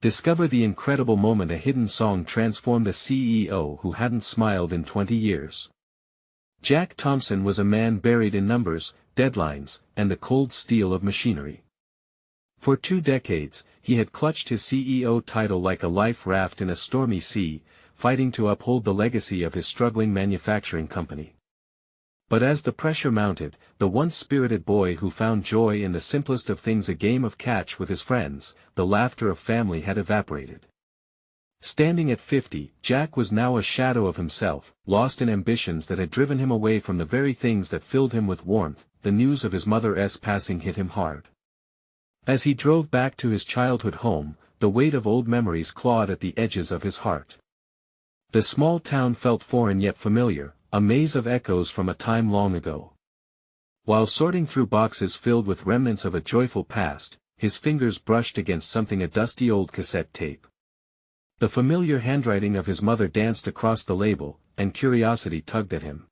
Discover the incredible moment a hidden song transformed a CEO who hadn't smiled in 20 years. Jack Thompson was a man buried in numbers, deadlines, and the cold steel of machinery. For 2 decades, he had clutched his CEO title like a life raft in a stormy sea, fighting to uphold the legacy of his struggling manufacturing company. But as the pressure mounted, the once spirited boy who found joy in the simplest of things, a game of catch with his friends, the laughter of family, had evaporated. Standing at 50, Jack was now a shadow of himself, lost in ambitions that had driven him away from the very things that filled him with warmth. The news of his mother's passing hit him hard. As he drove back to his childhood home, the weight of old memories clawed at the edges of his heart. The small town felt foreign yet familiar, a maze of echoes from a time long ago. While sorting through boxes filled with remnants of a joyful past, his fingers brushed against something, a dusty old cassette tape. The familiar handwriting of his mother danced across the label, and curiosity tugged at him.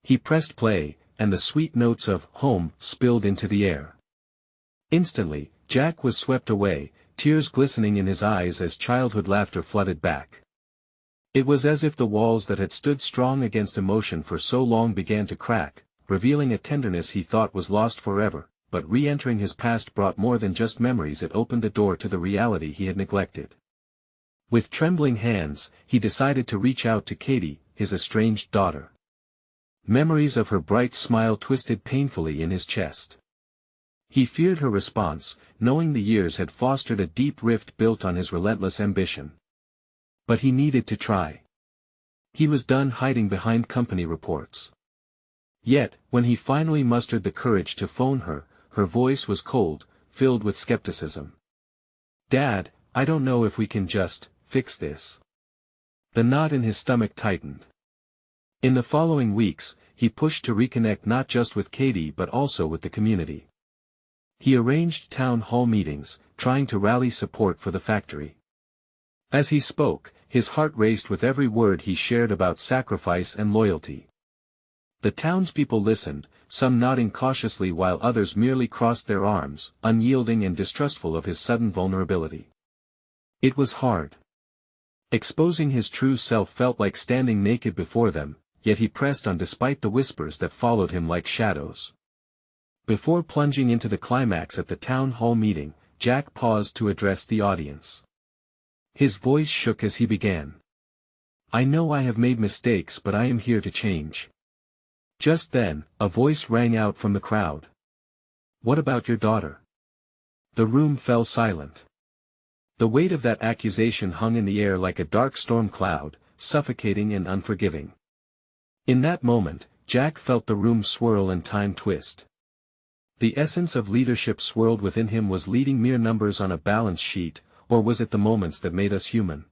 He pressed play, and the sweet notes of "Home" spilled into the air. Instantly, Jack was swept away, tears glistening in his eyes as childhood laughter flooded back. It was as if the walls that had stood strong against emotion for so long began to crack, revealing a tenderness he thought was lost forever, but re-entering his past brought more than just memories. It opened the door to the reality he had neglected. With trembling hands, he decided to reach out to Katie, his estranged daughter. Memories of her bright smile twisted painfully in his chest. He feared her response, knowing the years had fostered a deep rift built on his relentless ambition. But he needed to try. He was done hiding behind company reports. Yet, when he finally mustered the courage to phone her, her voice was cold, filled with skepticism. "Dad, I don't know if we can just fix this." The knot in his stomach tightened. In the following weeks, he pushed to reconnect not just with Katie but also with the community. He arranged town hall meetings, trying to rally support for the factory. As he spoke, his heart raced with every word he shared about sacrifice and loyalty. The townspeople listened, some nodding cautiously while others merely crossed their arms, unyielding and distrustful of his sudden vulnerability. It was hard. Exposing his true self felt like standing naked before them, yet he pressed on despite the whispers that followed him like shadows. Before plunging into the climax at the town hall meeting, Jack paused to address the audience. His voice shook as he began. "I know I have made mistakes, but I am here to change." Just then, a voice rang out from the crowd. "What about your daughter?" The room fell silent. The weight of that accusation hung in the air like a dark storm cloud, suffocating and unforgiving. In that moment, Jack felt the room swirl and time twist. The essence of leadership swirled within him. Was leading mere numbers on a balance sheet, or was it the moments that made us human?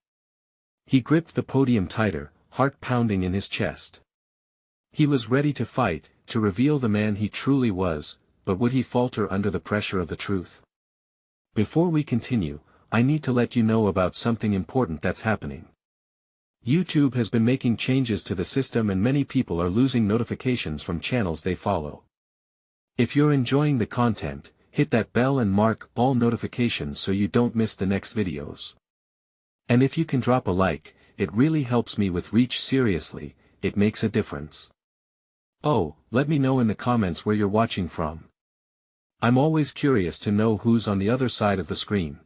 He gripped the podium tighter, heart pounding in his chest. He was ready to fight, to reveal the man he truly was, but would he falter under the pressure of the truth? Before we continue, I need to let you know about something important that's happening. YouTube has been making changes to the system and many people are losing notifications from channels they follow. If you're enjoying the content, hit that bell and mark all notifications so you don't miss the next videos. And if you can drop a like, it really helps me with reach. Seriously, it makes a difference. Oh, let me know in the comments where you're watching from. I'm always curious to know who's on the other side of the screen.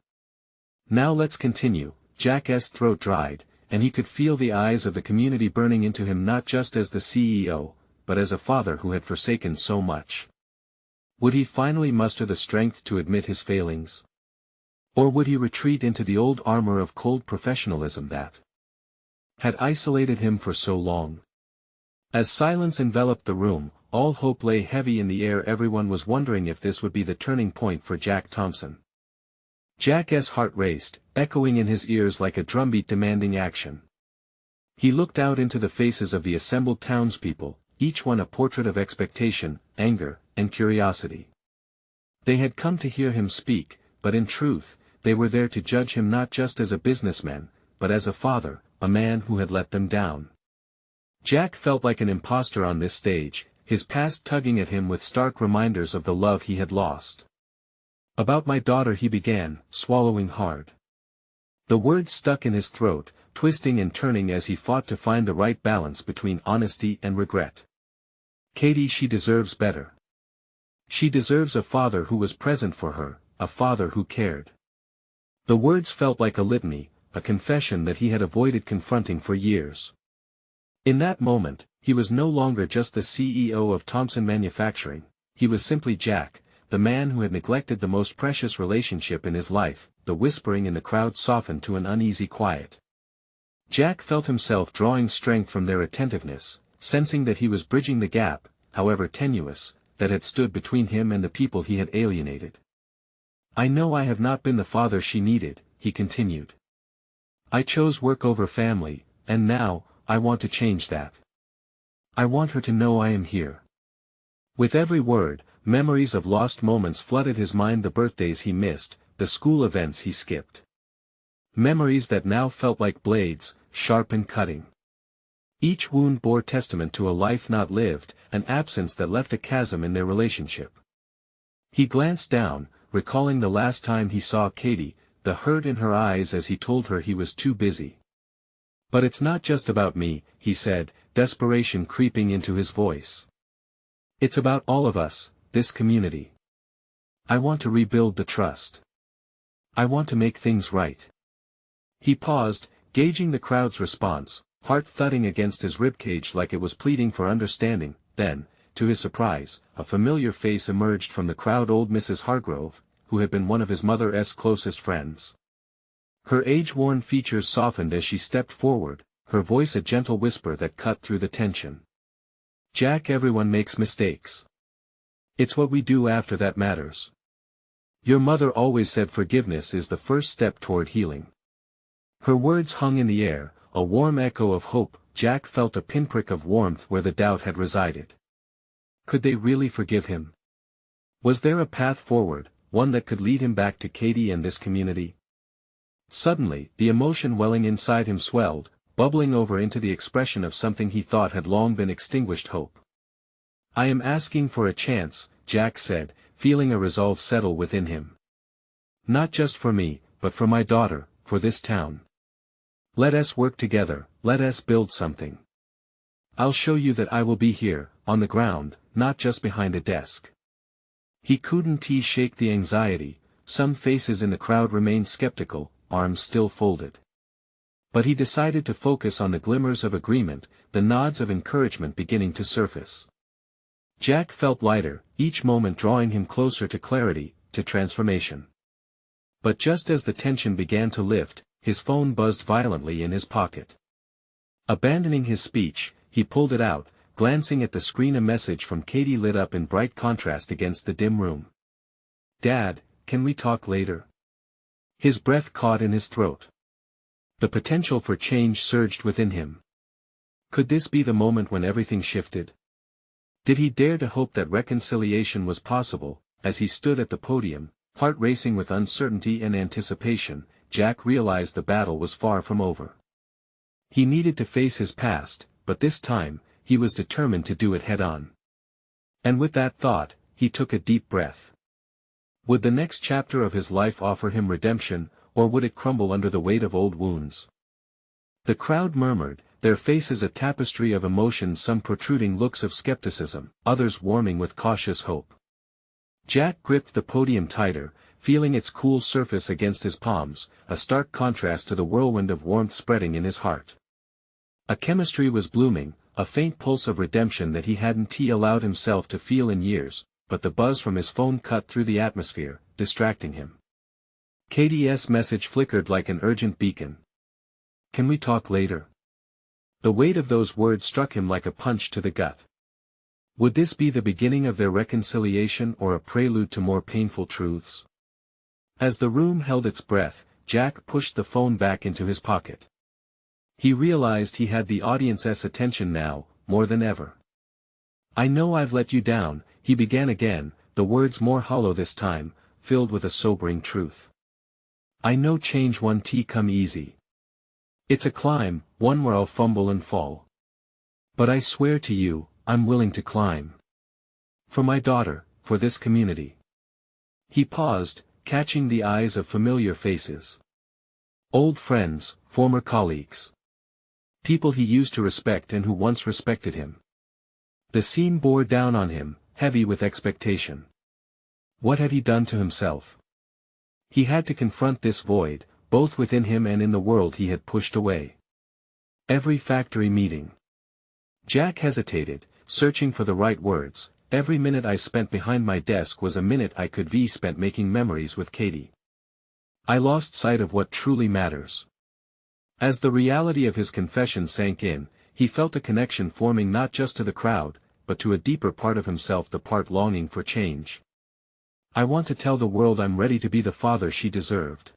Now let's continue. Jack's throat dried, and he could feel the eyes of the community burning into him, not just as the CEO, but as a father who had forsaken so much. Would he finally muster the strength to admit his failings? Or would he retreat into the old armor of cold professionalism that had isolated him for so long? As silence enveloped the room, all hope lay heavy in the air. Everyone was wondering if this would be the turning point for Jack Thompson. Jack's heart raced, echoing in his ears like a drumbeat demanding action. He looked out into the faces of the assembled townspeople, each one a portrait of expectation, anger, and curiosity. They had come to hear him speak, but in truth, they were there to judge him not just as a businessman, but as a father, a man who had let them down. Jack felt like an imposter on this stage, his past tugging at him with stark reminders of the love he had lost. "About my daughter," he began, swallowing hard. The words stuck in his throat, twisting and turning as he fought to find the right balance between honesty and regret. Katie, she deserves better. She deserves a father who was present for her, a father who cared. The words felt like a litany, a confession that he had avoided confronting for years. In that moment, he was no longer just the CEO of Thompson Manufacturing, he was simply Jack, the man who had neglected the most precious relationship in his life. The whispering in the crowd softened to an uneasy quiet. Jack felt himself drawing strength from their attentiveness, sensing that he was bridging the gap, however tenuous, that had stood between him and the people he had alienated. I know I have not been the father she needed, he continued. I chose work over family, and now, I want to change that. I want her to know I am here. With every word, memories of lost moments flooded his mind, the birthdays he missed, the school events he skipped. Memories that now felt like blades, sharp and cutting. Each wound bore testament to a life not lived, an absence that left a chasm in their relationship. He glanced down, recalling the last time he saw Katie, the hurt in her eyes as he told her he was too busy. But it's not just about me, he said, desperation creeping into his voice. It's about all of us, this community. I want to rebuild the trust. I want to make things right. He paused, gauging the crowd's response, heart thudding against his ribcage like it was pleading for understanding. Then, to his surprise, a familiar face emerged from the crowd, old Mrs. Hargrove, who had been one of his mother's closest friends. Her age-worn features softened as she stepped forward, her voice a gentle whisper that cut through the tension. Jack, everyone makes mistakes. It's what we do after that matters. Your mother always said forgiveness is the first step toward healing. Her words hung in the air, a warm echo of hope. Jack felt a pinprick of warmth where the doubt had resided. Could they really forgive him? Was there a path forward, one that could lead him back to Katie and this community? Suddenly, the emotion welling inside him swelled, bubbling over into the expression of something he thought had long been extinguished: hope. I am asking for a chance, Jack said, feeling a resolve settle within him. Not just for me, but for my daughter, for this town. Let us work together, let us build something. I'll show you that I will be here, on the ground, not just behind a desk. He couldn't shake the anxiety. Some faces in the crowd remained skeptical, arms still folded. But he decided to focus on the glimmers of agreement, the nods of encouragement beginning to surface. Jack felt lighter, each moment drawing him closer to clarity, to transformation. But just as the tension began to lift, his phone buzzed violently in his pocket. Abandoning his speech, he pulled it out, glancing at the screen. A message from Katie lit up in bright contrast against the dim room. Dad, can we talk later? His breath caught in his throat. The potential for change surged within him. Could this be the moment when everything shifted? Did he dare to hope that reconciliation was possible? As he stood at the podium, heart racing with uncertainty and anticipation, Jack realized the battle was far from over. He needed to face his past, but this time, he was determined to do it head-on. And with that thought, he took a deep breath. Would the next chapter of his life offer him redemption, or would it crumble under the weight of old wounds? The crowd murmured, their faces a tapestry of emotions, some protruding looks of skepticism, others warming with cautious hope. Jack gripped the podium tighter, feeling its cool surface against his palms, a stark contrast to the whirlwind of warmth spreading in his heart. A chemistry was blooming, a faint pulse of redemption that he hadn't allowed himself to feel in years, but the buzz from his phone cut through the atmosphere, distracting him. Katie's message flickered like an urgent beacon. Can we talk later? The weight of those words struck him like a punch to the gut. Would this be the beginning of their reconciliation or a prelude to more painful truths? As the room held its breath, Jack pushed the phone back into his pocket. He realized he had the audience's attention now, more than ever. I know I've let you down, he began again, the words more hollow this time, filled with a sobering truth. I know change won't come easy. It's a climb, one where I'll fumble and fall. But I swear to you, I'm willing to climb. For my daughter, for this community. He paused, catching the eyes of familiar faces. Old friends, former colleagues. People he used to respect and who once respected him. The scene bore down on him, heavy with expectation. What had he done to himself? He had to confront this void, both within him and in the world he had pushed away. Every factory meeting. Jack hesitated, searching for the right words. Every minute I spent behind my desk was a minute I could be spent making memories with Katie. I lost sight of what truly matters. As the reality of his confession sank in, he felt a connection forming not just to the crowd, but to a deeper part of himself, the part longing for change. I want to tell the world I'm ready to be the father she deserved.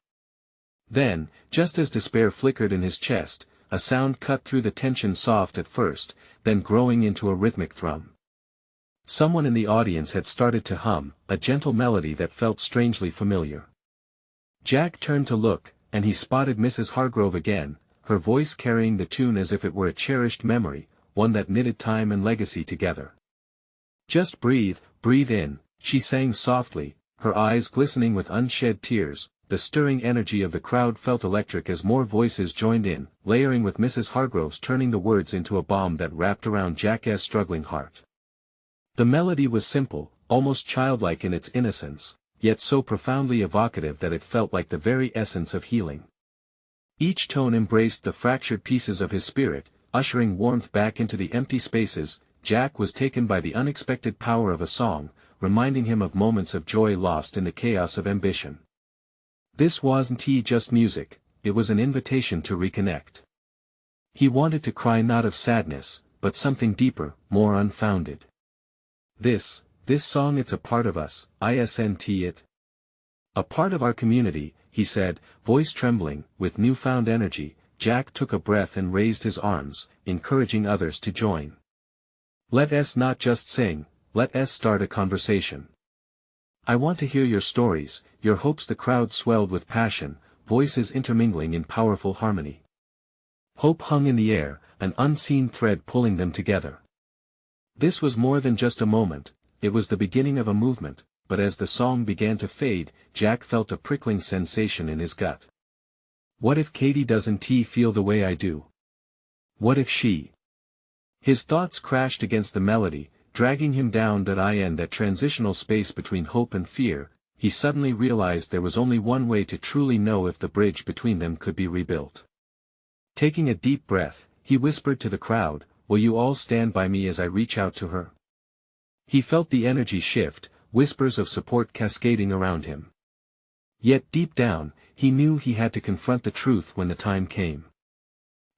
Then, just as despair flickered in his chest, a sound cut through the tension, soft at first, then growing into a rhythmic thrum. Someone in the audience had started to hum, a gentle melody that felt strangely familiar. Jack turned to look, and he spotted Mrs. Hargrove again, her voice carrying the tune as if it were a cherished memory, one that knitted time and legacy together. "Just breathe, breathe in," she sang softly, her eyes glistening with unshed tears. The stirring energy of the crowd felt electric as more voices joined in, layering with Mrs. Hargrove's, turning the words into a bomb that wrapped around Jack's struggling heart. The melody was simple, almost childlike in its innocence, yet so profoundly evocative that it felt like the very essence of healing. Each tone embraced the fractured pieces of his spirit, ushering warmth back into the empty spaces. Jack was taken by the unexpected power of a song, reminding him of moments of joy lost in the chaos of ambition. This wasn't just music, it was an invitation to reconnect. He wanted to cry not of sadness, but something deeper, more unfounded. This song, it's a part of us, isn't it? A part of our community, he said, voice trembling. With newfound energy, Jack took a breath and raised his arms, encouraging others to join. Let us not just sing, let us start a conversation. I want to hear your stories, your hopes. The crowd swelled with passion, voices intermingling in powerful harmony. Hope hung in the air, an unseen thread pulling them together. This was more than just a moment, it was the beginning of a movement, but as the song began to fade, Jack felt a prickling sensation in his gut. What if Katie doesn't feel the way I do? What if she? His thoughts crashed against the melody, dragging him down that transitional space between hope and fear. He suddenly realized there was only one way to truly know if the bridge between them could be rebuilt. Taking a deep breath, he whispered to the crowd, "Will you all stand by me as I reach out to her?" He felt the energy shift, whispers of support cascading around him. Yet deep down, he knew he had to confront the truth when the time came.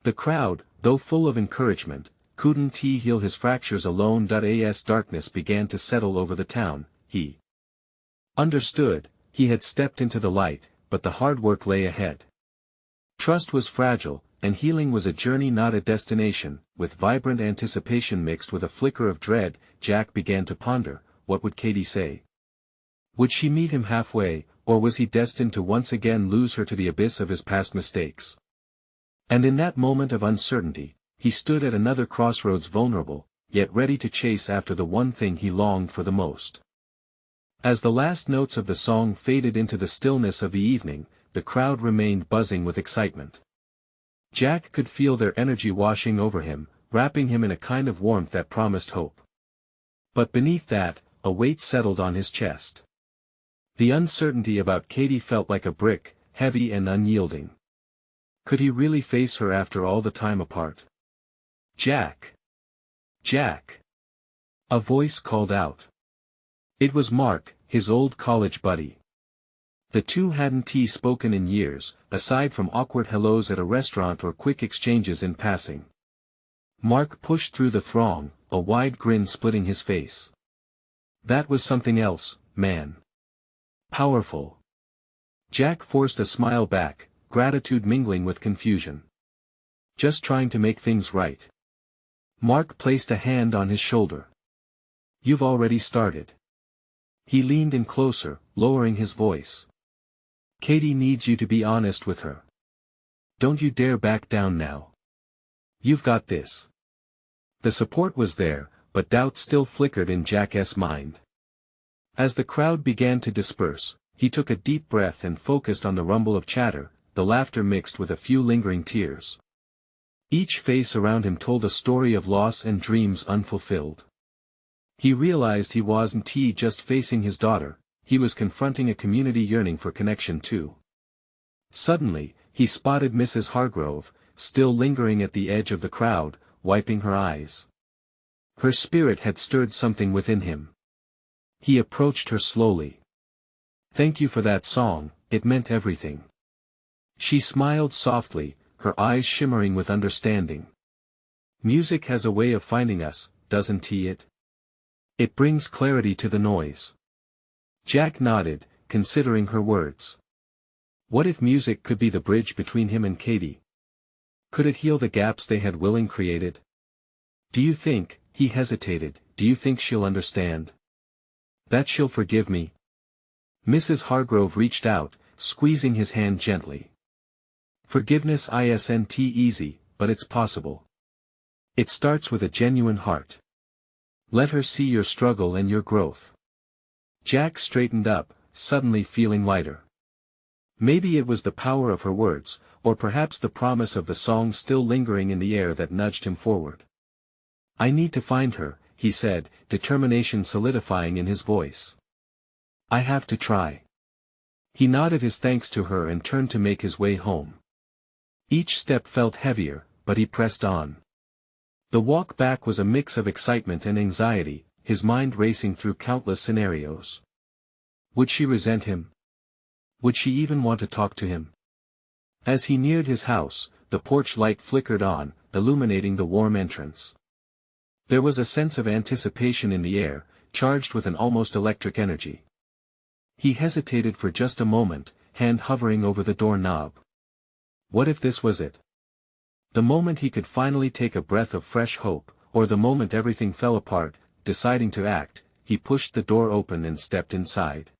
The crowd, though full of encouragement, couldn't heal his fractures alone. As darkness began to settle over the town, he understood, he had stepped into the light, but the hard work lay ahead. Trust was fragile, and healing was a journey not a destination. With vibrant anticipation mixed with a flicker of dread, Jack began to ponder, what would Katie say? Would she meet him halfway, or was he destined to once again lose her to the abyss of his past mistakes? And in that moment of uncertainty, he stood at another crossroads, vulnerable, yet ready to chase after the one thing he longed for the most. As the last notes of the song faded into the stillness of the evening, the crowd remained buzzing with excitement. Jack could feel their energy washing over him, wrapping him in a kind of warmth that promised hope. But beneath that, a weight settled on his chest. The uncertainty about Katie felt like a brick, heavy and unyielding. Could he really face her after all the time apart? "Jack! Jack!" A voice called out. It was Mark, his old college buddy. The two hadn't spoken in years, aside from awkward hellos at a restaurant or quick exchanges in passing. Mark pushed through the throng, a wide grin splitting his face. "That was something else, man. Powerful." Jack forced a smile back, gratitude mingling with confusion. "Just trying to make things right." Mark placed a hand on his shoulder. "You've already started." He leaned in closer, lowering his voice. "Katie needs you to be honest with her. Don't you dare back down now. You've got this." The support was there, but doubt still flickered in Jack's mind. As the crowd began to disperse, he took a deep breath and focused on the rumble of chatter. the laughter mixed with a few lingering tears. Each face around him told a story of loss and dreams unfulfilled. He realized he wasn't just facing his daughter, he was confronting a community yearning for connection too. Suddenly, he spotted Mrs. Hargrove, still lingering at the edge of the crowd, wiping her eyes. Her spirit had stirred something within him. He approached her slowly. "Thank you for that song, it meant everything." She smiled softly, her eyes shimmering with understanding. "Music has a way of finding us, doesn't it? It brings clarity to the noise." Jack nodded, considering her words. What if music could be the bridge between him and Katie? Could it heal the gaps they had willing created? "Do you think," he hesitated, "do you think she'll understand? That she'll forgive me?" Mrs. Hargrove reached out, squeezing his hand gently. "Forgiveness isn't easy, but it's possible. It starts with a genuine heart. Let her see your struggle and your growth." Jack straightened up, suddenly feeling lighter. Maybe it was the power of her words, or perhaps the promise of the song still lingering in the air that nudged him forward. "I need to find her," he said, determination solidifying in his voice. "I have to try." He nodded his thanks to her and turned to make his way home. Each step felt heavier, but he pressed on. The walk back was a mix of excitement and anxiety, his mind racing through countless scenarios. Would she resent him? Would she even want to talk to him? As he neared his house, the porch light flickered on, illuminating the warm entrance. There was a sense of anticipation in the air, charged with an almost electric energy. He hesitated for just a moment, hand hovering over the doorknob. What if this was it? The moment he could finally take a breath of fresh hope, or the moment everything fell apart, deciding to act, he pushed the door open and stepped inside.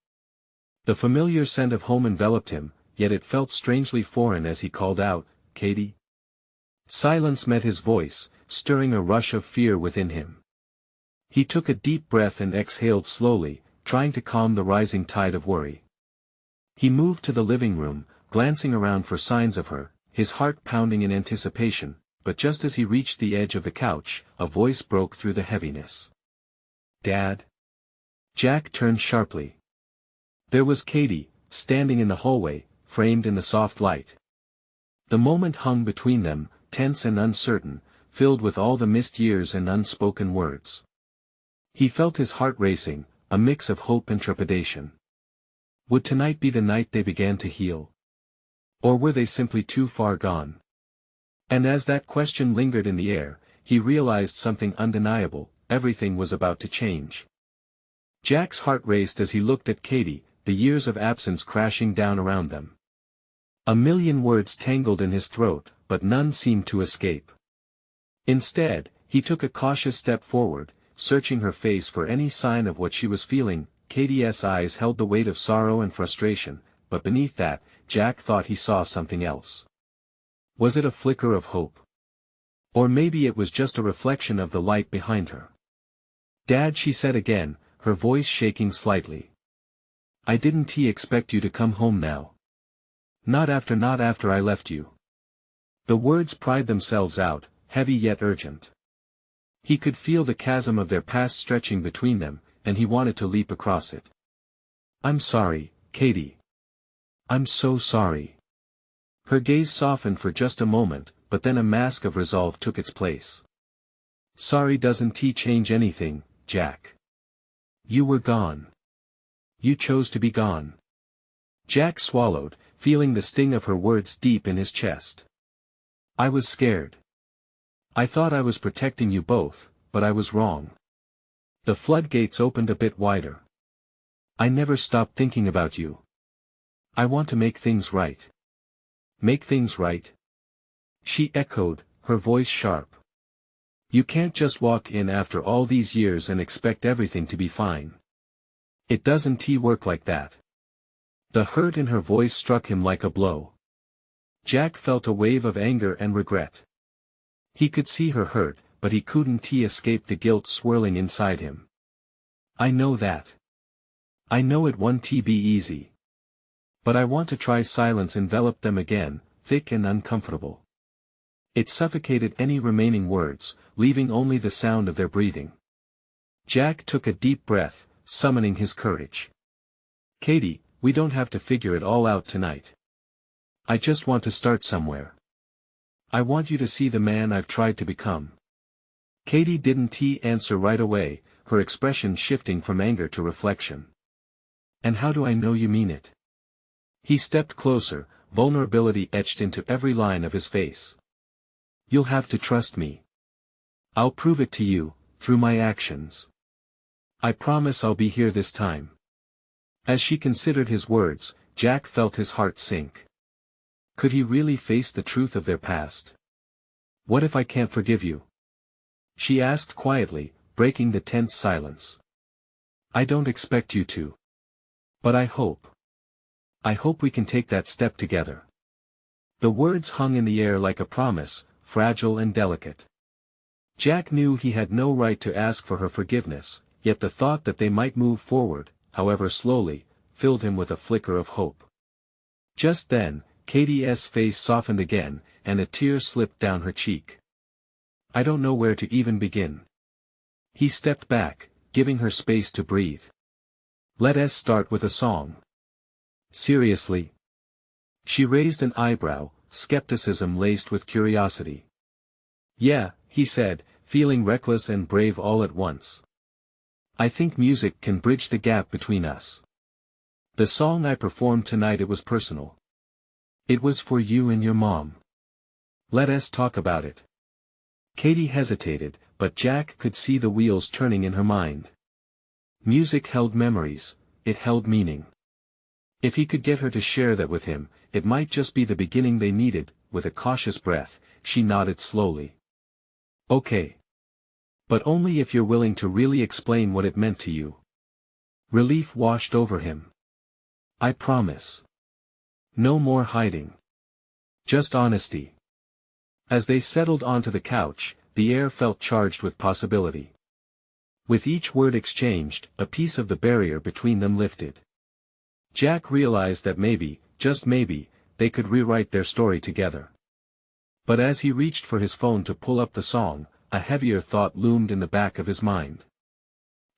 The familiar scent of home enveloped him, yet it felt strangely foreign as he called out, "Katie?" Silence met his voice, stirring a rush of fear within him. He took a deep breath and exhaled slowly, trying to calm the rising tide of worry. He moved to the living room, glancing around for signs of her, his heart pounding in anticipation, but just as he reached the edge of the couch, a voice broke through the heaviness. "Dad?" Jack turned sharply. There was Katie, standing in the hallway, framed in the soft light. The moment hung between them, tense and uncertain, filled with all the missed years and unspoken words. He felt his heart racing, a mix of hope and trepidation. Would tonight be the night they began to heal? Or were they simply too far gone? And as that question lingered in the air, he realized something undeniable: everything was about to change. Jack's heart raced as he looked at Katie, the years of absence crashing down around them. A million words tangled in his throat, but none seemed to escape. Instead, he took a cautious step forward, searching her face for any sign of what she was feeling. Katie's eyes held the weight of sorrow and frustration, but beneath that, Jack thought he saw something else. Was it a flicker of hope? Or maybe it was just a reflection of the light behind her. "Dad," she said again, her voice shaking slightly. "I didn't expect you to come home now. Not after I left you." The words pried themselves out, heavy yet urgent. He could feel the chasm of their past stretching between them, and he wanted to leap across it. "I'm sorry, Katie. I'm so sorry." Her gaze softened for just a moment, but then a mask of resolve took its place. "Sorry doesn't change anything, Jack. You were gone. You chose to be gone." Jack swallowed, feeling the sting of her words deep in his chest. "I was scared. I thought I was protecting you both, but I was wrong." The floodgates opened a bit wider. "I never stopped thinking about you. I want to make things right." "Make things right?" she echoed, her voice sharp. "You can't just walk in after all these years and expect everything to be fine. It doesn't work like that." The hurt in her voice struck him like a blow. Jack felt a wave of anger and regret. He could see her hurt, but he couldn't escape the guilt swirling inside him. "I know that. I know it won't be easy. But I want to try. Silence enveloped them again, thick and uncomfortable. It suffocated any remaining words, leaving only the sound of their breathing. Jack took a deep breath, summoning his courage. Katie, we don't have to figure it all out tonight. I just want to start somewhere. I want you to see the man I've tried to become. Katie didn't answer right away, her expression shifting from anger to reflection. And how do I know you mean it? He stepped closer, vulnerability etched into every line of his face. You'll have to trust me. I'll prove it to you, through my actions. I promise I'll be here this time. As she considered his words, Jack felt his heart sink. Could he really face the truth of their past? What if I can't forgive you? She asked quietly, breaking the tense silence. I don't expect you to. But I hope. I hope we can take that step together. The words hung in the air like a promise, fragile and delicate. Jack knew he had no right to ask for her forgiveness, yet the thought that they might move forward, however slowly, filled him with a flicker of hope. Just then, Katie's face softened again, and a tear slipped down her cheek. I don't know where to even begin. He stepped back, giving her space to breathe. Let us start with a song. Seriously? She raised an eyebrow, skepticism laced with curiosity. Yeah, he said, feeling reckless and brave all at once. I think music can bridge the gap between us. The song I performed tonight, it was personal. It was for you and your mom. Let us talk about it. Katie hesitated, but Jack could see the wheels turning in her mind. Music held memories, it held meaning. If he could get her to share that with him, it might just be the beginning they needed. With a cautious breath, she nodded slowly. Okay. But only if you're willing to really explain what it meant to you. Relief washed over him. I promise. No more hiding. Just honesty. As they settled onto the couch, the air felt charged with possibility. With each word exchanged, a piece of the barrier between them lifted. Jack realized that maybe, just maybe, they could rewrite their story together. But as he reached for his phone to pull up the song, a heavier thought loomed in the back of his mind.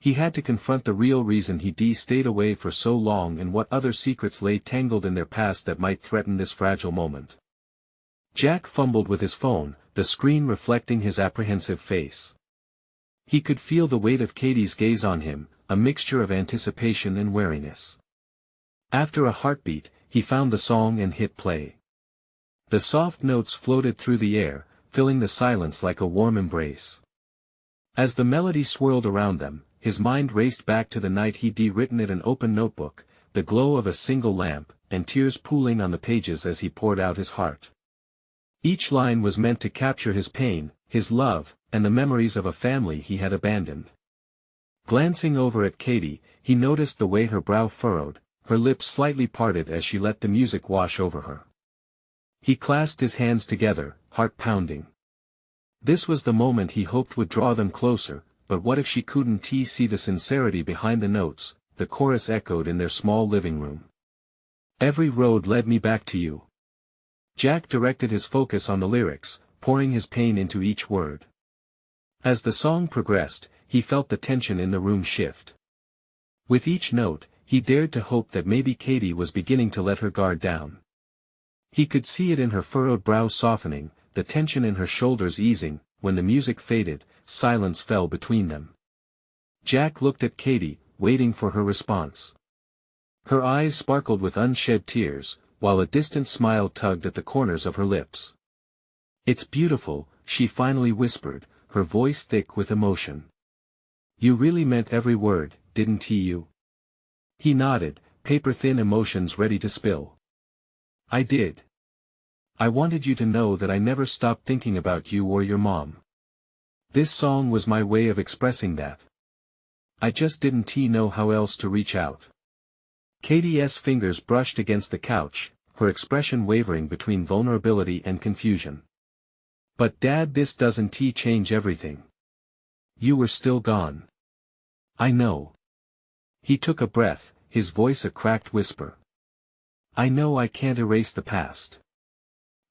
He had to confront the real reason he stayed away for so long and what other secrets lay tangled in their past that might threaten this fragile moment. Jack fumbled with his phone, the screen reflecting his apprehensive face. He could feel the weight of Katie's gaze on him, a mixture of anticipation and wariness. After a heartbeat, he found the song and hit play. The soft notes floated through the air, filling the silence like a warm embrace. As the melody swirled around them, his mind raced back to the night he'd written it, an open notebook, the glow of a single lamp, and tears pooling on the pages as he poured out his heart. Each line was meant to capture his pain, his love, and the memories of a family he had abandoned. Glancing over at Katie, he noticed the way her brow furrowed, her lips slightly parted as she let the music wash over her. He clasped his hands together, heart pounding. This was the moment he hoped would draw them closer, but what if she couldn't see the sincerity behind the notes? The chorus echoed in their small living room. Every road led me back to you. Jack directed his focus on the lyrics, pouring his pain into each word. As the song progressed, he felt the tension in the room shift. With each note, he dared to hope that maybe Katie was beginning to let her guard down. He could see it in her furrowed brow softening, the tension in her shoulders easing. When the music faded, silence fell between them. Jack looked at Katie, waiting for her response. Her eyes sparkled with unshed tears, while a distant smile tugged at the corners of her lips. It's beautiful, she finally whispered, her voice thick with emotion. You really meant every word, didn't you? He nodded, paper-thin emotions ready to spill. I did. I wanted you to know that I never stopped thinking about you or your mom. This song was my way of expressing that. I just didn't know how else to reach out. Katie's fingers brushed against the couch, her expression wavering between vulnerability and confusion. But Dad, this doesn't change everything. You were still gone. I know. He took a breath, his voice a cracked whisper. I know I can't erase the past.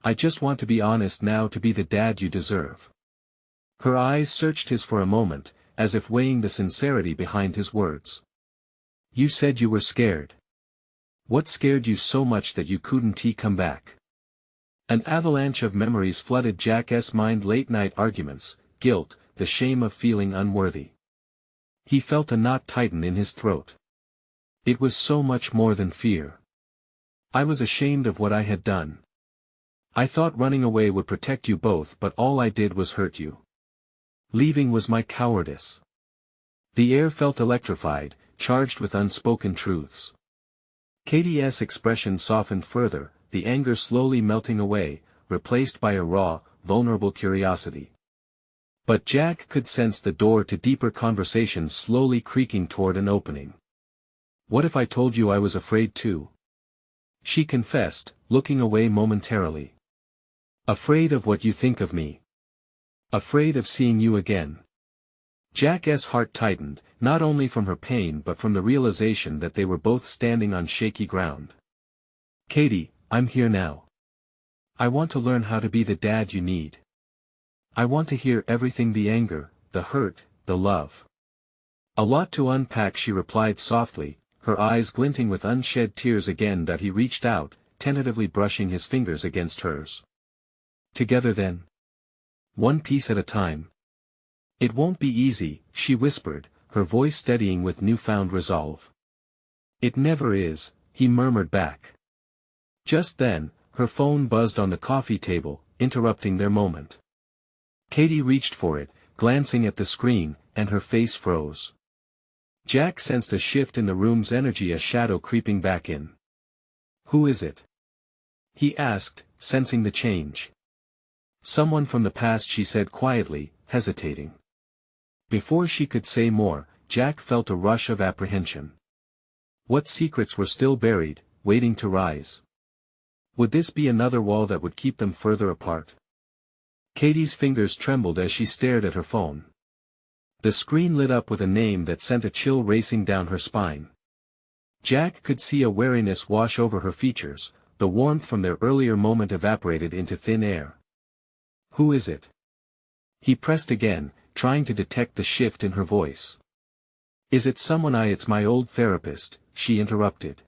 I just want to be honest now, to be the dad you deserve. Her eyes searched his for a moment, as if weighing the sincerity behind his words. You said you were scared. What scared you so much that you couldn't come back? An avalanche of memories flooded Jack's mind: late-night arguments, guilt, the shame of feeling unworthy. He felt a knot tighten in his throat. It was so much more than fear. I was ashamed of what I had done. I thought running away would protect you both, but all I did was hurt you. Leaving was my cowardice. The air felt electrified, charged with unspoken truths. Katie's expression softened further, the anger slowly melting away, replaced by a raw, vulnerable curiosity. But Jack could sense the door to deeper conversation slowly creaking toward an opening. What if I told you I was afraid too? She confessed, looking away momentarily. Afraid of what you think of me. Afraid of seeing you again. Jack's heart tightened, not only from her pain but from the realization that they were both standing on shaky ground. Katie, I'm here now. I want to learn how to be the dad you need. I want to hear everything: the anger, the hurt, the love. A lot to unpack, she replied softly, her eyes glinting with unshed tears. Again that he reached out, tentatively brushing his fingers against hers. Together then? One piece at a time. It won't be easy, she whispered, her voice steadying with newfound resolve. It never is, he murmured back. Just then, her phone buzzed on the coffee table, interrupting their moment. Katie reached for it, glancing at the screen, and her face froze. Jack sensed a shift in the room's energy, a shadow creeping back in. Who is it? He asked, sensing the change. Someone from the past, she said quietly, hesitating. Before she could say more, Jack felt a rush of apprehension. What secrets were still buried, waiting to rise? Would this be another wall that would keep them further apart? Katie's fingers trembled as she stared at her phone. The screen lit up with a name that sent a chill racing down her spine. Jack could see a wariness wash over her features, the warmth from their earlier moment evaporated into thin air. Who is it? He pressed again, trying to detect the shift in her voice. Is it someone It's my old therapist, she interrupted.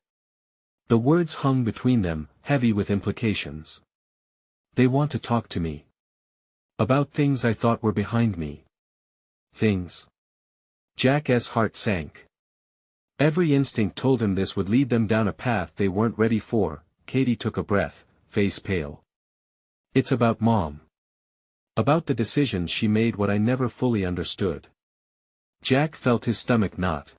The words hung between them, heavy with implications. They want to talk to me. About things I thought were behind me. Things. Jack's heart sank. Every instinct told him this would lead them down a path they weren't ready for. Katie took a breath, face pale. It's about Mom. About the decisions she made, what I never fully understood. Jack felt his stomach knot.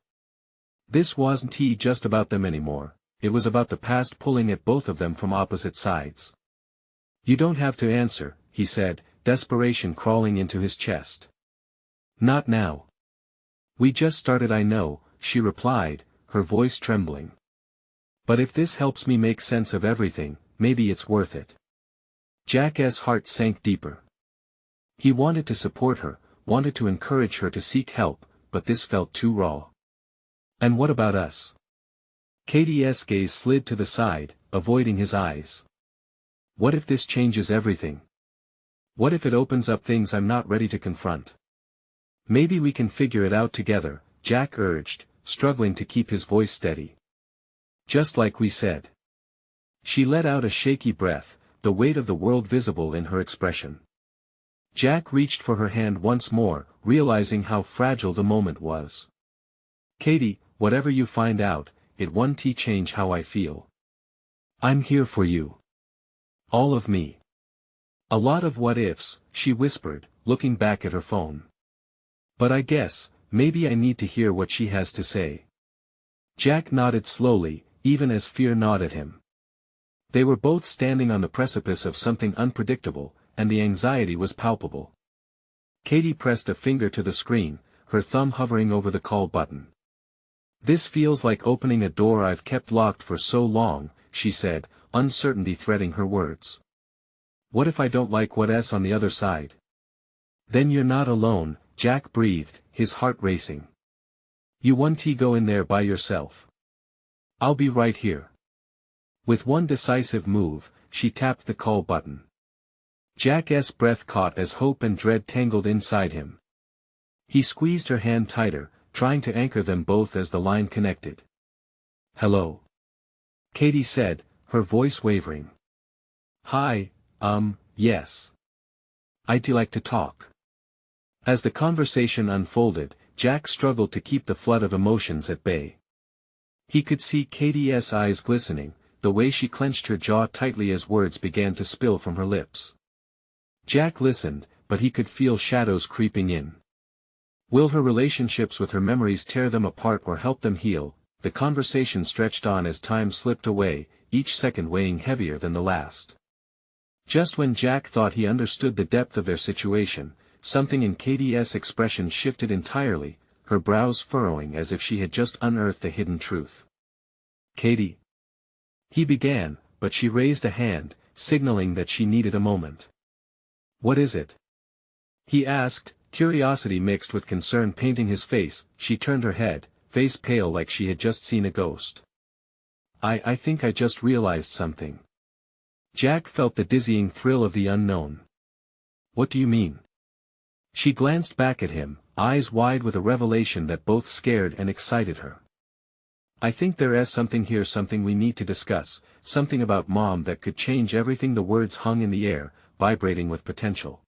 This wasn't just about them anymore, it was about the past pulling at both of them from opposite sides. You don't have to answer, he said, desperation crawling into his chest. Not now. We just started, I know, she replied, her voice trembling. But if this helps me make sense of everything, maybe it's worth it. Jack's heart sank deeper. He wanted to support her, wanted to encourage her to seek help, but this felt too raw. And what about us? Katie's gaze slid to the side, avoiding his eyes. What if this changes everything? What if it opens up things I'm not ready to confront? Maybe we can figure it out together, Jack urged, struggling to keep his voice steady. Just like we said. She let out a shaky breath, the weight of the world visible in her expression. Jack reached for her hand once more, realizing how fragile the moment was. Katie, whatever you find out, it won't change how I feel. I'm here for you. All of me. A lot of what ifs, she whispered, looking back at her phone. But I guess, maybe I need to hear what she has to say. Jack nodded slowly, even as fear gnawed at him. They were both standing on the precipice of something unpredictable, and the anxiety was palpable. Katie pressed a finger to the screen, her thumb hovering over the call button. This feels like opening a door I've kept locked for so long, she said, uncertainty threading her words. What if I don't like what's on the other side? Then you're not alone, Jack breathed, his heart racing. You won't go in there by yourself. I'll be right here. With one decisive move, she tapped the call button. Jack's breath caught as hope and dread tangled inside him. He squeezed her hand tighter, trying to anchor them both as the line connected. "Hello?" Katie said, her voice wavering. "Hi, yes. I'd like to talk." As the conversation unfolded, Jack struggled to keep the flood of emotions at bay. He could see Katie's eyes glistening, the way she clenched her jaw tightly as words began to spill from her lips. Jack listened, but he could feel shadows creeping in. Will her relationships with her memories tear them apart or help them heal? The conversation stretched on as time slipped away, each second weighing heavier than the last. Just when Jack thought he understood the depth of their situation, something in Katie's expression shifted entirely, her brows furrowing as if she had just unearthed a hidden truth. "Katie?" he began, but she raised a hand, signaling that she needed a moment. "What is it?" he asked, curiosity mixed with concern painting his face. She turned her head, face pale like she had just seen a ghost. I think I just realized something." Jack felt the dizzying thrill of the unknown. "What do you mean?" She glanced back at him, eyes wide with a revelation that both scared and excited her. "I think there is something here, something we need to discuss, something about Mom that could change everything." The words hung in the air, vibrating with potential.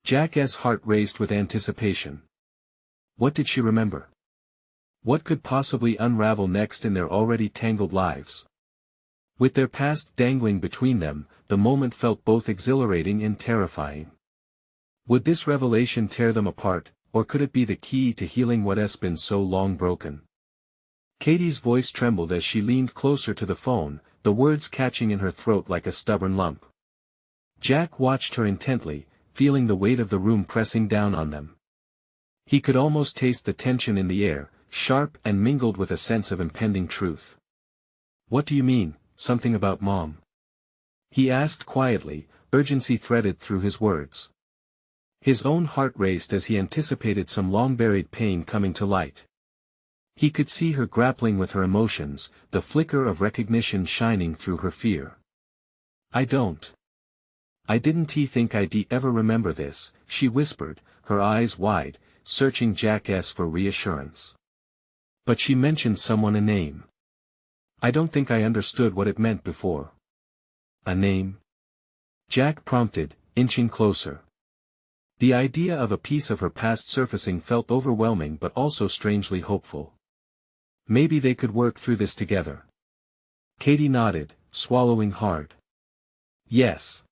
Jack's heart raced with anticipation. What did she remember? What could possibly unravel next in their already tangled lives? With their past dangling between them, the moment felt both exhilarating and terrifying. Would this revelation tear them apart, or could it be the key to healing what has been so long broken? Katie's voice trembled as she leaned closer to the phone, the words catching in her throat like a stubborn lump. Jack watched her intently, feeling the weight of the room pressing down on them. He could almost taste the tension in the air, sharp and mingled with a sense of impending truth. "What do you mean, something about Mom?" he asked quietly, urgency threaded through his words. His own heart raced as he anticipated some long-buried pain coming to light. He could see her grappling with her emotions, the flicker of recognition shining through her fear. "I don't. I didn't think I'd ever remember this," she whispered, her eyes wide, searching Jack's for reassurance. "But she mentioned someone, a name. I don't think I understood what it meant before." "A name?" Jack prompted, inching closer. The idea of a piece of her past surfacing felt overwhelming but also strangely hopeful. Maybe they could work through this together. Katie nodded, swallowing hard. "Yes.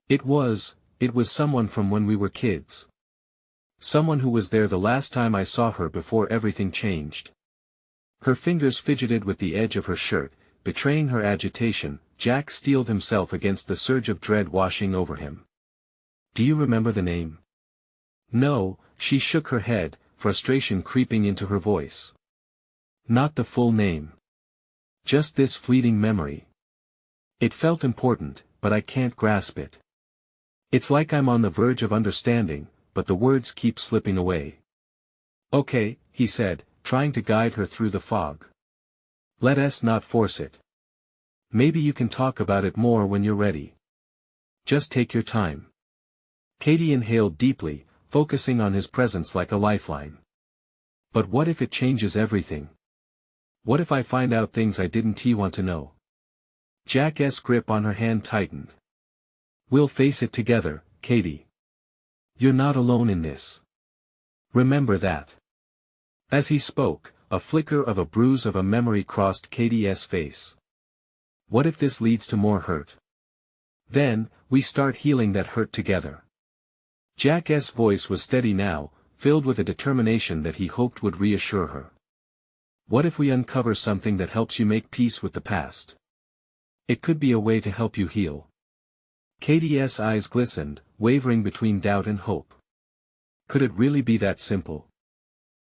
It was someone from when we were kids. Someone who was there the last time I saw her before everything changed." Her fingers fidgeted with the edge of her shirt, betraying her agitation. Jack steeled himself against the surge of dread washing over him. "Do you remember the name?" "No," she shook her head, frustration creeping into her voice. "Not the full name. Just this fleeting memory. It felt important, but I can't grasp it. It's like I'm on the verge of understanding, but the words keep slipping away." "Okay," he said, trying to guide her through the fog. "Let us not force it. Maybe you can talk about it more when you're ready. Just take your time." Katie inhaled deeply, focusing on his presence like a lifeline. "But what if it changes everything? What if I find out things I didn't want to know?" Jack's grip on her hand tightened. "We'll face it together, Katie. You're not alone in this. Remember that." As he spoke, a flicker of a bruise of a memory crossed Katie's face. "What if this leads to more hurt? Then, we start healing that hurt together." Jack's voice was steady now, filled with a determination that he hoped would reassure her. "What if we uncover something that helps you make peace with the past? It could be a way to help you heal." Katie's eyes glistened, wavering between doubt and hope. Could it really be that simple?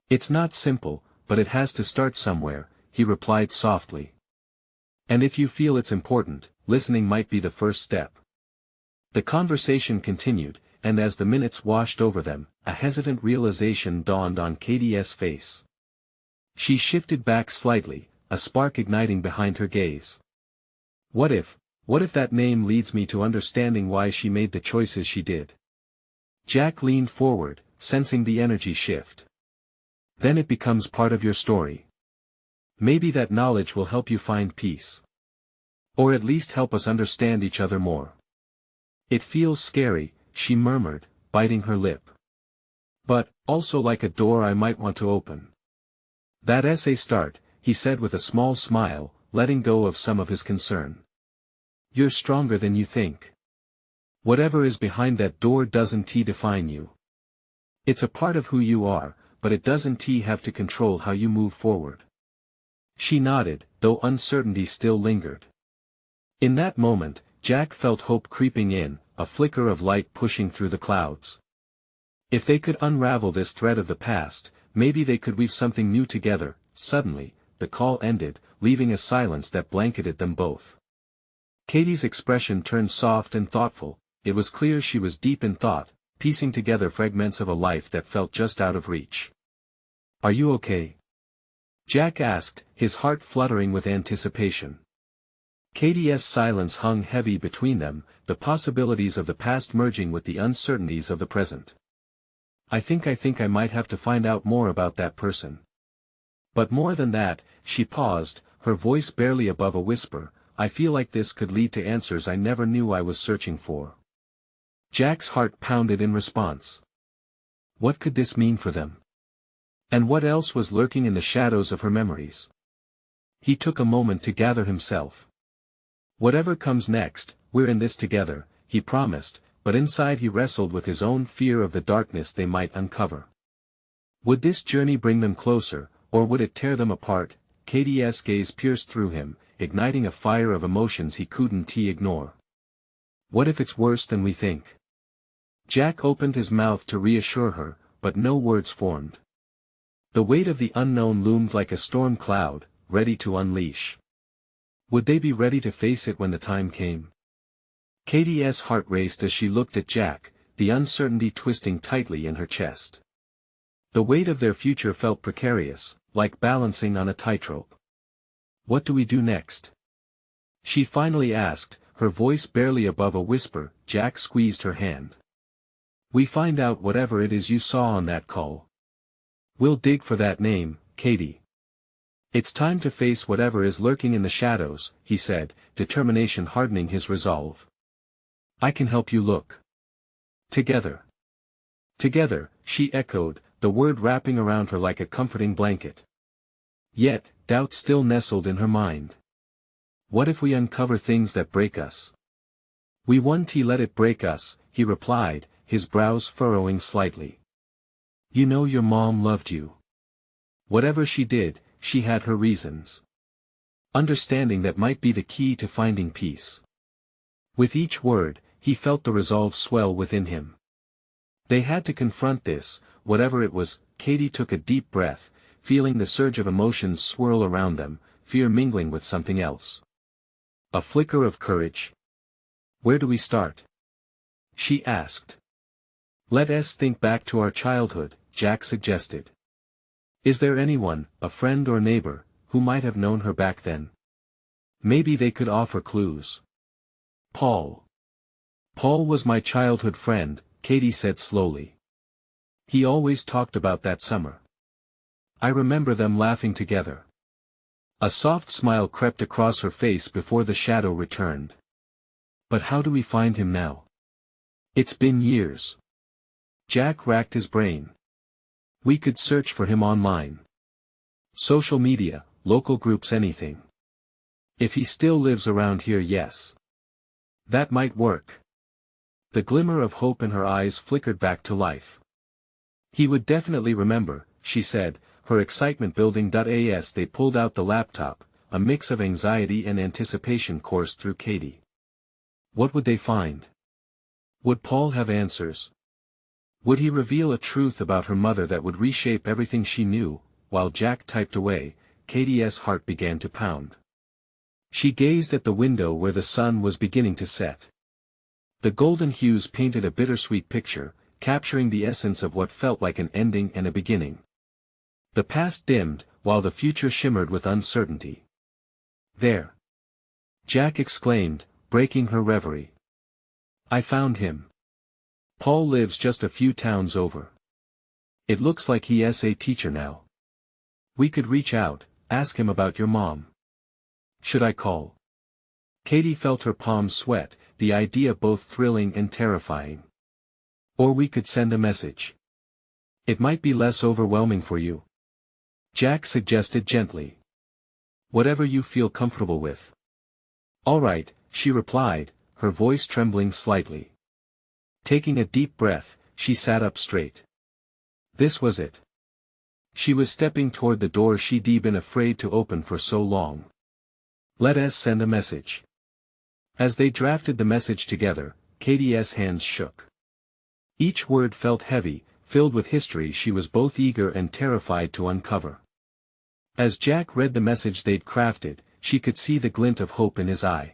"It's not simple, but it has to start somewhere," he replied softly. "And if you feel it's important, listening might be the first step." The conversation continued, and as the minutes washed over them, a hesitant realization dawned on Katie's face. She shifted back slightly, a spark igniting behind her gaze. What if that name leads me to understanding why she made the choices she did? Jack leaned forward, sensing the energy shift. Then it becomes part of your story. Maybe that knowledge will help you find peace. Or at least help us understand each other more. It feels scary, she murmured, biting her lip. But, also like a door I might want to open. That essay start, he said with a small smile, letting go of some of his concern. You're stronger than you think. Whatever is behind that door doesn't define you. It's a part of who you are, but it doesn't have to control how you move forward. She nodded, though uncertainty still lingered. In that moment, Jack felt hope creeping in, a flicker of light pushing through the clouds. If they could unravel this thread of the past, maybe they could weave something new together. Suddenly, the call ended, leaving a silence that blanketed them both. Katie's expression turned soft and thoughtful. It was clear she was deep in thought, piecing together fragments of a life that felt just out of reach. Are you okay? Jack asked, his heart fluttering with anticipation. Katie's silence hung heavy between them, the possibilities of the past merging with the uncertainties of the present. I think I might have to find out more about that person. But more than that, she paused, her voice barely above a whisper, I feel like this could lead to answers I never knew I was searching for. Jack's heart pounded in response. What could this mean for them? And what else was lurking in the shadows of her memories? He took a moment to gather himself. Whatever comes next, we're in this together, he promised, but inside he wrestled with his own fear of the darkness they might uncover. Would this journey bring them closer, or would it tear them apart? Katie's gaze pierced through him, igniting a fire of emotions he couldn't ignore. What if it's worse than we think? Jack opened his mouth to reassure her, but no words formed. The weight of the unknown loomed like a storm cloud, ready to unleash. Would they be ready to face it when the time came? Katie's heart raced as she looked at Jack, the uncertainty twisting tightly in her chest. The weight of their future felt precarious, like balancing on a tightrope. What do we do next? She finally asked, her voice barely above a whisper. Jack squeezed her hand. We find out whatever it is you saw on that call. We'll dig for that name, Katie. It's time to face whatever is lurking in the shadows, he said, determination hardening his resolve. I can help you look. Together. Together, she echoed, the word wrapping around her like a comforting blanket. Yet, doubt still nestled in her mind. What if we uncover things that break us? We won't let it break us, he replied, his brows furrowing slightly. You know your mom loved you. Whatever she did, she had her reasons. Understanding that might be the key to finding peace. With each word, he felt the resolve swell within him. They had to confront this, whatever it was. Katie took a deep breath, feeling the surge of emotions swirl around them, fear mingling with something else. A flicker of courage. Where do we start? She asked. Let us think back to our childhood, Jack suggested. Is there anyone, a friend or neighbor, who might have known her back then? Maybe they could offer clues. Paul. Paul was my childhood friend, Katie said slowly. He always talked about that summer. I remember them laughing together. A soft smile crept across her face before the shadow returned. But how do we find him now? It's been years. Jack racked his brain. We could search for him online. Social media, local groups, anything. If he still lives around here, yes. That might work. The glimmer of hope in her eyes flickered back to life. He would definitely remember, she said, her excitement building. As they pulled out the laptop, a mix of anxiety and anticipation coursed through Katie. What would they find? Would Paul have answers? Would he reveal a truth about her mother that would reshape everything she knew? While Jack typed away, Katie's heart began to pound. She gazed at the window where the sun was beginning to set. The golden hues painted a bittersweet picture, capturing the essence of what felt like an ending and a beginning. The past dimmed, while the future shimmered with uncertainty. There. Jack exclaimed, breaking her reverie. I found him. Paul lives just a few towns over. It looks like he's a teacher now. We could reach out, ask him about your mom. Should I call? Katie felt her palms sweat, the idea both thrilling and terrifying. Or we could send a message. It might be less overwhelming for you. Jack suggested gently. Whatever you feel comfortable with. All right, she replied, her voice trembling slightly. Taking a deep breath, she sat up straight. This was it. She was stepping toward the door she'd been afraid to open for so long. Let us send a message. As they drafted the message together, Katie's hands shook. Each word felt heavy, filled with history she was both eager and terrified to uncover. As Jack read the message they'd crafted, she could see the glint of hope in his eye.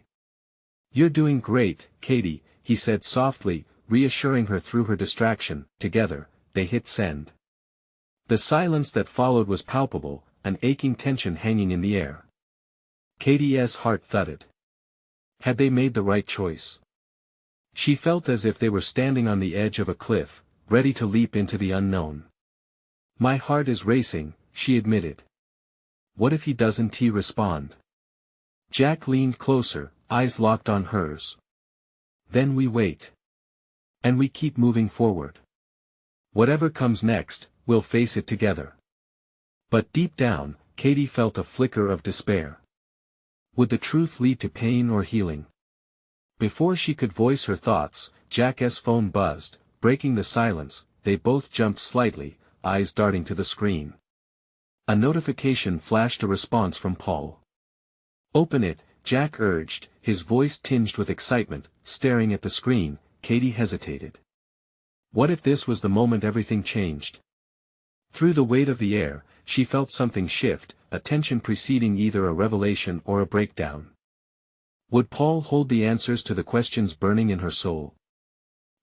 You're doing great, Katie, he said softly, reassuring her through her distraction. Together, they hit send. The silence that followed was palpable, an aching tension hanging in the air. Katie's heart thudded. Had they made the right choice? She felt as if they were standing on the edge of a cliff, ready to leap into the unknown. My heart is racing, she admitted. What if he doesn't respond? Jack leaned closer, eyes locked on hers. Then we wait. And we keep moving forward. Whatever comes next, we'll face it together. But deep down, Katie felt a flicker of despair. Would the truth lead to pain or healing? Before she could voice her thoughts, Jack's phone buzzed, breaking the silence. They both jumped slightly, eyes darting to the screen. A notification flashed, a response from Paul. Open it, Jack urged, his voice tinged with excitement. Staring at the screen, Katie hesitated. What if this was the moment everything changed? Through the weight of the air, she felt something shift, a tension preceding either a revelation or a breakdown. Would Paul hold the answers to the questions burning in her soul?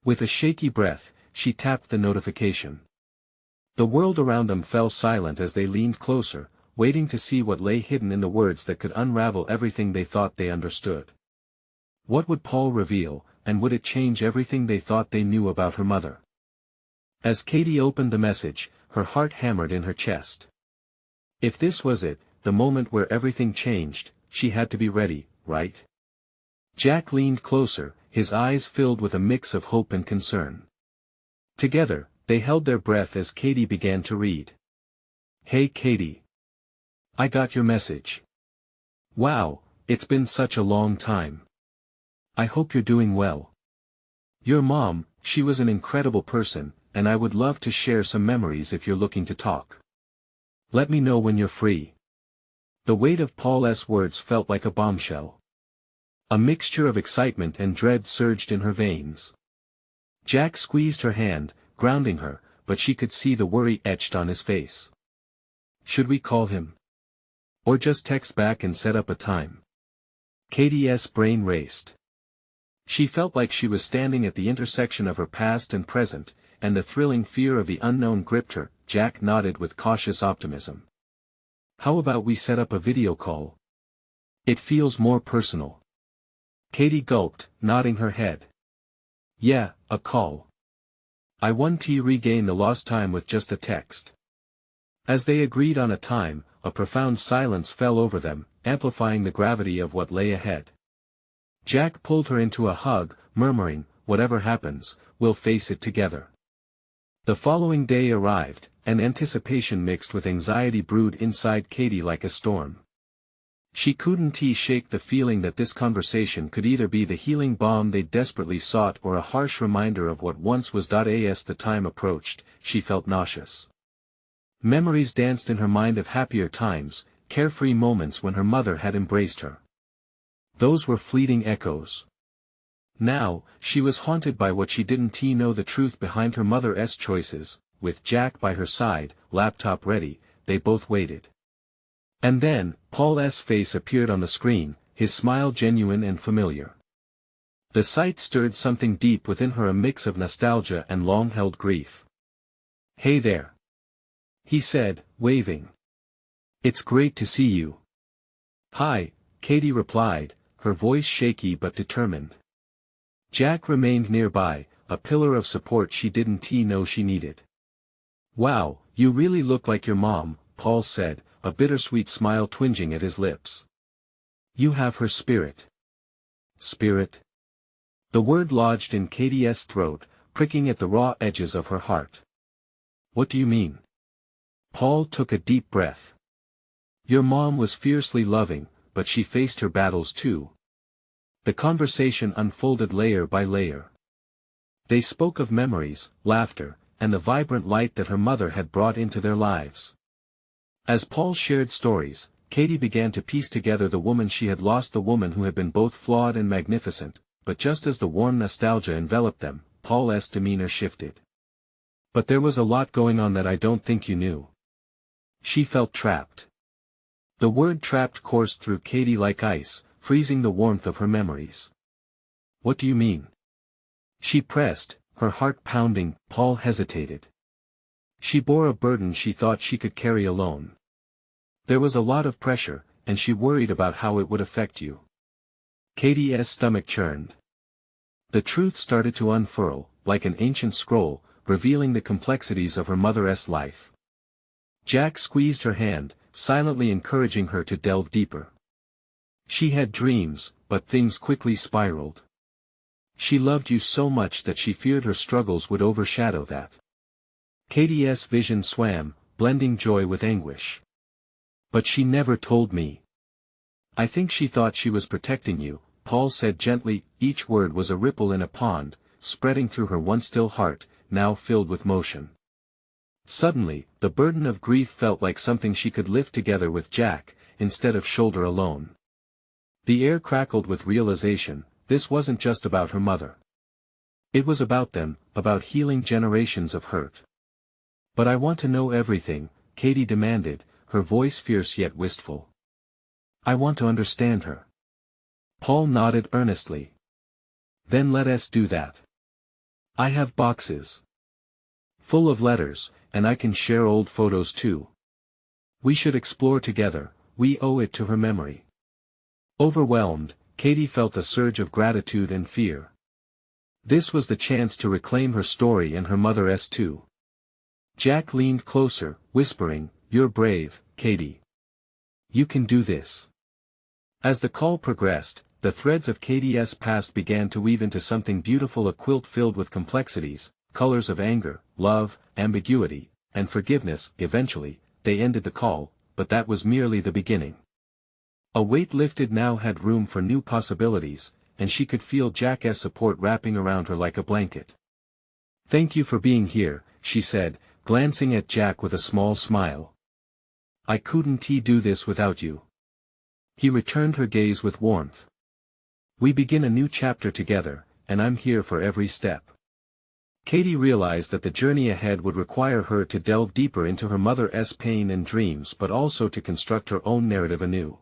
With a shaky breath, she tapped the notification. The world around them fell silent as they leaned closer, waiting to see what lay hidden in the words that could unravel everything they thought they understood. What would Paul reveal, and would it change everything they thought they knew about her mother? As Katie opened the message, her heart hammered in her chest. If this was it, the moment where everything changed, she had to be ready, right? Jack leaned closer, his eyes filled with a mix of hope and concern. Together, they held their breath as Katie began to read. Hey Katie. I got your message. Wow, it's been such a long time. I hope you're doing well. Your mom, she was an incredible person, and I would love to share some memories if you're looking to talk. Let me know when you're free. The weight of Paul's words felt like a bombshell. A mixture of excitement and dread surged in her veins. Jack squeezed her hand, grounding her, but she could see the worry etched on his face. Should we call him? Or just text back and set up a time? Katie's brain raced. She felt like she was standing at the intersection of her past and present, and the thrilling fear of the unknown gripped her. Jack nodded with cautious optimism. How about we set up a video call? It feels more personal. Katie gulped, nodding her head. Yeah, a call. I want to regain the lost time with just a text. As they agreed on a time, a profound silence fell over them, amplifying the gravity of what lay ahead. Jack pulled her into a hug, murmuring, whatever happens, we'll face it together. The following day arrived, and anticipation mixed with anxiety brewed inside Katie like a storm. She couldn't shake the feeling that this conversation could either be the healing balm they desperately sought or a harsh reminder of what once was. As the time approached, she felt nauseous. Memories danced in her mind of happier times, carefree moments when her mother had embraced her. Those were fleeting echoes. Now, she was haunted by what she didn't know, the truth behind her mother's choices. With Jack by her side, laptop ready, they both waited. And then, Paul's face appeared on the screen, his smile genuine and familiar. The sight stirred something deep within her, a mix of nostalgia and long-held grief. Hey there. He said, waving. It's great to see you. Hi, Katie replied, her voice shaky but determined. Jack remained nearby, a pillar of support she didn't know she needed. "Wow, you really look like your mom," Paul said, a bittersweet smile twinging at his lips. "You have her spirit." Spirit? The word lodged in Katie's throat, pricking at the raw edges of her heart. "What do you mean?" Paul took a deep breath. "Your mom was fiercely loving, but she faced her battles too." The conversation unfolded layer by layer. They spoke of memories, laughter, and the vibrant light that her mother had brought into their lives. As Paul shared stories, Katie began to piece together the woman she had lost, the woman who had been both flawed and magnificent, but just as the warm nostalgia enveloped them, Paul's demeanor shifted. "But there was a lot going on that I don't think you knew." She felt trapped. The word trapped coursed through Katie like ice, freezing the warmth of her memories. "What do you mean?" She pressed, her heart pounding. Paul hesitated. "She bore a burden she thought she could carry alone. There was a lot of pressure, and she worried about how it would affect you." Katie's stomach churned. The truth started to unfurl, like an ancient scroll, revealing the complexities of her mother's life. Jack squeezed her hand, silently encouraging her to delve deeper. "She had dreams, but things quickly spiraled. She loved you so much that she feared her struggles would overshadow that." Katie's vision swam, blending joy with anguish. "But she never told me." "I think she thought she was protecting you," Paul said gently. Each word was a ripple in a pond, spreading through her once still heart, now filled with motion. Suddenly, the burden of grief felt like something she could lift together with Jack, instead of shoulder alone. The air crackled with realization, this wasn't just about her mother. It was about them, about healing generations of hurt. "But I want to know everything," Katie demanded, her voice fierce yet wistful. "I want to understand her." Paul nodded earnestly. "Then let us do that. I have boxes full of letters, and I can share old photos too. We should explore together, we owe it to her memory." Overwhelmed, Katie felt a surge of gratitude and fear. This was the chance to reclaim her story and her mother's too. Jack leaned closer, whispering, "You're brave, Katie. You can do this." As the call progressed, the threads of Katie's past began to weave into something beautiful, a quilt filled with complexities, colors of anger, love, ambiguity, and forgiveness. Eventually, they ended the call, but that was merely the beginning. A weight lifted, now had room for new possibilities, and she could feel Jack's support wrapping around her like a blanket. "Thank you for being here," she said, glancing at Jack with a small smile. "I couldn't do this without you." He returned her gaze with warmth. "We begin a new chapter together, and I'm here for every step." Katie realized that the journey ahead would require her to delve deeper into her mother's pain and dreams, but also to construct her own narrative anew.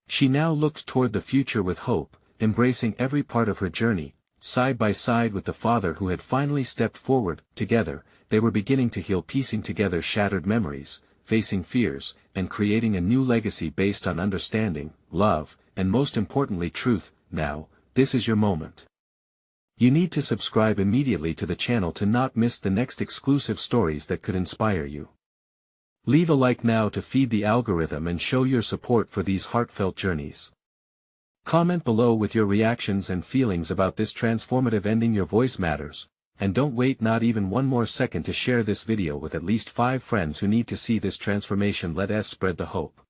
She now looked toward the future with hope, embracing every part of her journey, side by side with the father who had finally stepped forward. Together, they were beginning to heal, piecing together shattered memories, facing fears, and creating a new legacy based on understanding, love, and most importantly truth. Now, this is your moment. You need to subscribe immediately to the channel to not miss the next exclusive stories that could inspire you. Leave a like now to feed the algorithm and show your support for these heartfelt journeys. Comment below with your reactions and feelings about this transformative ending. Your voice matters, and don't wait not even one more second to share this video with at least 5 friends who need to see this transformation. Let us spread the hope.